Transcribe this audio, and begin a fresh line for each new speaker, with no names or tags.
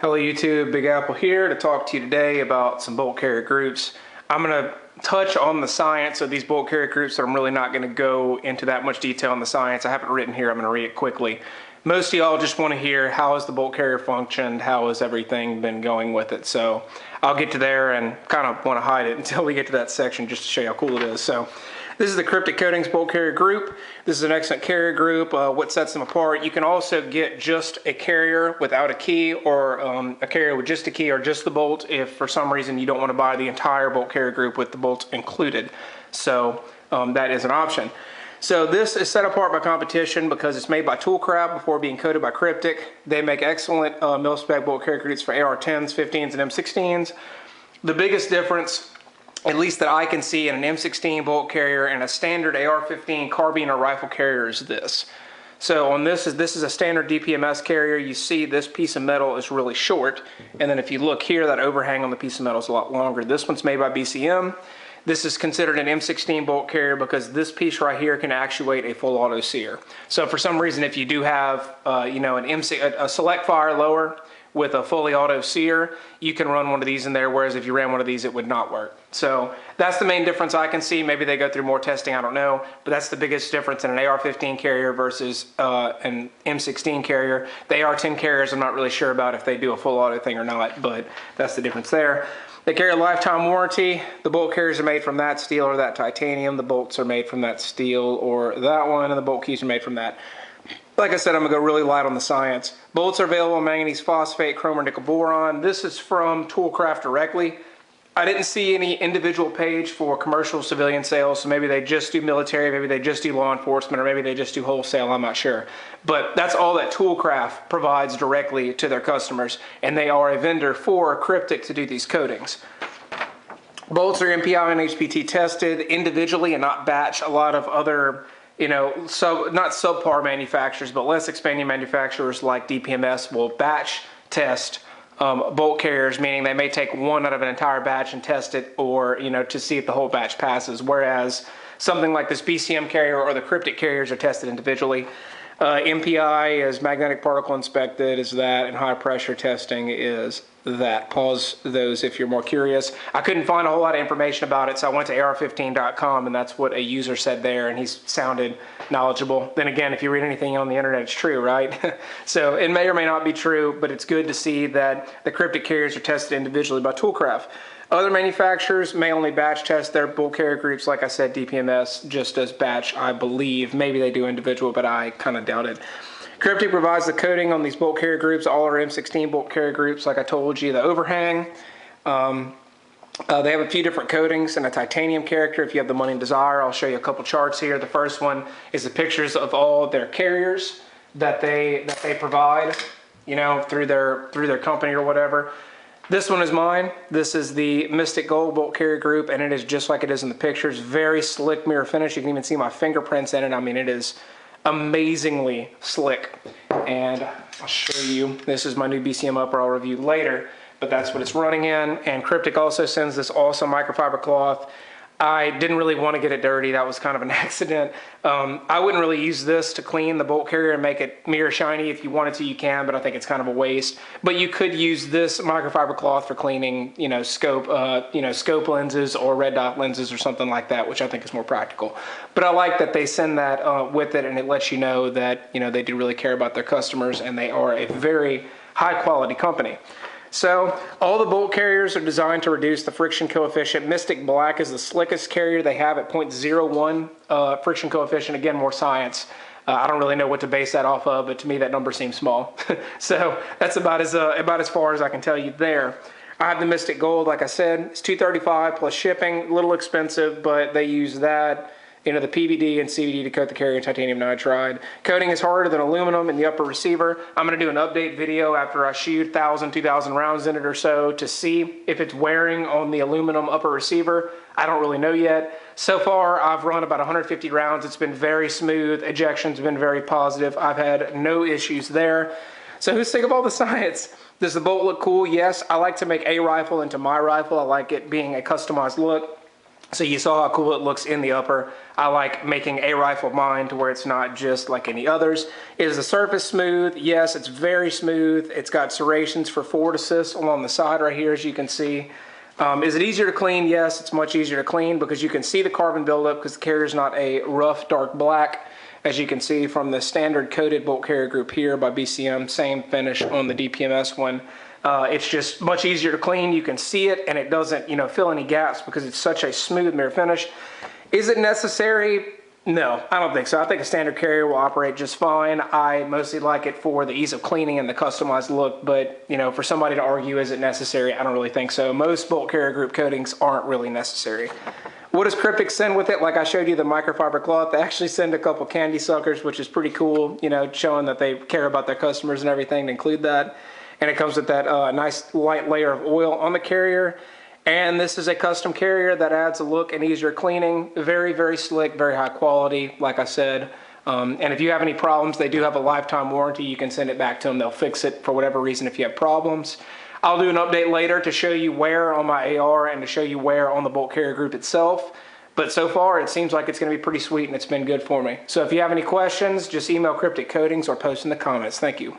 Hello YouTube, Big Apple here to talk to you today about some bolt carrier groups. I'm going to touch on the science of these bolt carrier groups, so I'm really not going to go into that much detail on the science. I have it written here, I'm going to read it quickly. Most of y'all just want to hear how has the bolt carrier functioned, how has everything been going with it. So I'll get to there and kind of want to hide it until we get to that section just to show you how cool it is. So this is the Cryptic Coatings bolt carrier group. This is an excellent carrier group. What sets them apart, you can also get just a carrier without a key, or a carrier with just a key or just the bolt if for some reason you don't want to buy the entire bolt carrier group with the bolts included. So that is an option. So this is set apart by competition because it's made by Toolcraft before being coated by Cryptic. They make excellent mil-spec bolt carrier groups for AR-10s, 15s, and M16s. The biggest difference, at least that I can see, in an M16 bolt carrier and a standard AR-15 carbine or rifle carrier is this. So on this is a standard DPMS carrier. You see this piece of metal is really short, and then if you look here, that overhang on the piece of metal is a lot longer. This one's made by BCM. This is considered an M16 bolt carrier because this piece right here can actuate a full auto sear. So for some reason, if you do have a select fire lower with a fully auto sear, you can run one of these in there, whereas if you ran one of these, it would not work. So that's the main difference I can see. Maybe they go through more testing, I don't know, but that's the biggest difference in an AR-15 carrier versus an M16 carrier. The AR-10 carriers, I'm not really sure about if they do a full auto thing or not, but that's the difference there. They carry a lifetime warranty. The bolt carriers are made from that steel or that titanium. The bolts are made from that steel or that one, and the bolt keys are made from that. Like I said, I'm going to go really light on the science. Bolts are available in manganese phosphate, chrome or nickel boron. This is from Toolcraft directly. I didn't see any individual page for commercial civilian sales, so maybe they just do military, maybe they just do law enforcement, or maybe they just do wholesale, I'm not sure. But that's all that Toolcraft provides directly to their customers, and they are a vendor for Cryptic to do these coatings. Bolts are MPI and HPT tested individually and not batch. A lot of other, not subpar manufacturers, but less expanding manufacturers like DPMS will batch test bolt carriers, meaning they may take one out of an entire batch and test it, or to see if the whole batch passes, whereas something like this BCM carrier or the Cryptic carriers are tested individually. MPI is magnetic particle inspected, is that, and high pressure testing is that. Pause those if you're more curious. I couldn't find a whole lot of information about it, so I went to ar15.com, and that's what a user said there, and he sounded knowledgeable. Then again, if you read anything on the internet, it's true, right? So it may or may not be true, but it's good to see that the Cryptic carriers are tested individually by Toolcraft. Other manufacturers may only batch test their bolt carrier groups. Like I said, DPMS just does batch, I believe. Maybe they do individual, but I kind of doubt it. Cryptic provides the coating on these bolt carrier groups. All are M16 bolt carrier groups, like I told you. The overhang, they have a few different coatings and a titanium character. If you have the money and desire, I'll show you a couple charts here. The first one is the pictures of all their carriers that they provide, through their company or whatever. This one is mine. This is the Mystic Gold bolt carrier group, and it is just like it is in the pictures. Very slick mirror finish. You can even see my fingerprints in it. I mean, it is amazingly slick. And I'll show you. This is my new BCM upper I'll review later, but that's what it's running in. And Cryptic also sends this awesome microfiber cloth. I didn't really want to get it dirty. That was kind of an accident. I wouldn't really use this to clean the bolt carrier and make it mirror shiny. If you wanted to, you can, but I think it's kind of a waste. But you could use this microfiber cloth for cleaning, scope lenses or red dot lenses or something like that, which I think is more practical. But I like that they send that with it, and it lets you know that they do really care about their customers, and they are a very high quality company. So all the bolt carriers are designed to reduce the friction coefficient. Mystic Black is the slickest carrier they have at 0.01 friction coefficient. Again, more science. I don't really know what to base that off of, but to me that number seems small. So that's about as far as I can tell you there. I have the Mystic Gold, like I said. It's $235 plus shipping. A little expensive, but they use that, the PVD and CVD to coat the carrier in titanium nitride. Coating is harder than aluminum in the upper receiver. I'm going to do an update video after I shoot 1,000, 2,000 rounds in it or so to see if it's wearing on the aluminum upper receiver. I don't really know yet. So far, I've run about 150 rounds. It's been very smooth. Ejection's been very positive. I've had no issues there. So who's sick of all the science? Does the bolt look cool? Yes. I like to make a rifle into my rifle. I like it being a customized look. So you saw how cool it looks in the upper. I like making a rifle mine to where it's not just like any others. Is the surface smooth? Yes, it's very smooth. It's got serrations for forward assist along the side right here, as you can see. Is it easier to clean? Yes, it's much easier to clean because you can see the carbon buildup because the carrier is not a rough dark black, as you can see from the standard coated bolt carrier group here by BCM, same finish on the DPMS one. It's just much easier to clean. You can see it and it doesn't, fill any gaps because it's such a smooth mirror finish. Is it necessary? No, I don't think so. I think a standard carrier will operate just fine. I mostly like it for the ease of cleaning and the customized look, but for somebody to argue, is it necessary? I don't really think so. Most bolt carrier group coatings aren't really necessary. What does Cryptic send with it? Like I showed you the microfiber cloth, they actually send a couple candy suckers, which is pretty cool, showing that they care about their customers and everything to include that. And it comes with that nice light layer of oil on the carrier. And this is a custom carrier that adds a look and easier cleaning. Very, very slick, very high quality, like I said. And if you have any problems, they do have a lifetime warranty. You can send it back to them. They'll fix it for whatever reason if you have problems. I'll do an update later to show you where on my AR and to show you where on the bolt carrier group itself. But so far, it seems like it's going to be pretty sweet and it's been good for me. So if you have any questions, just email Cryptic Coatings or post in the comments. Thank you.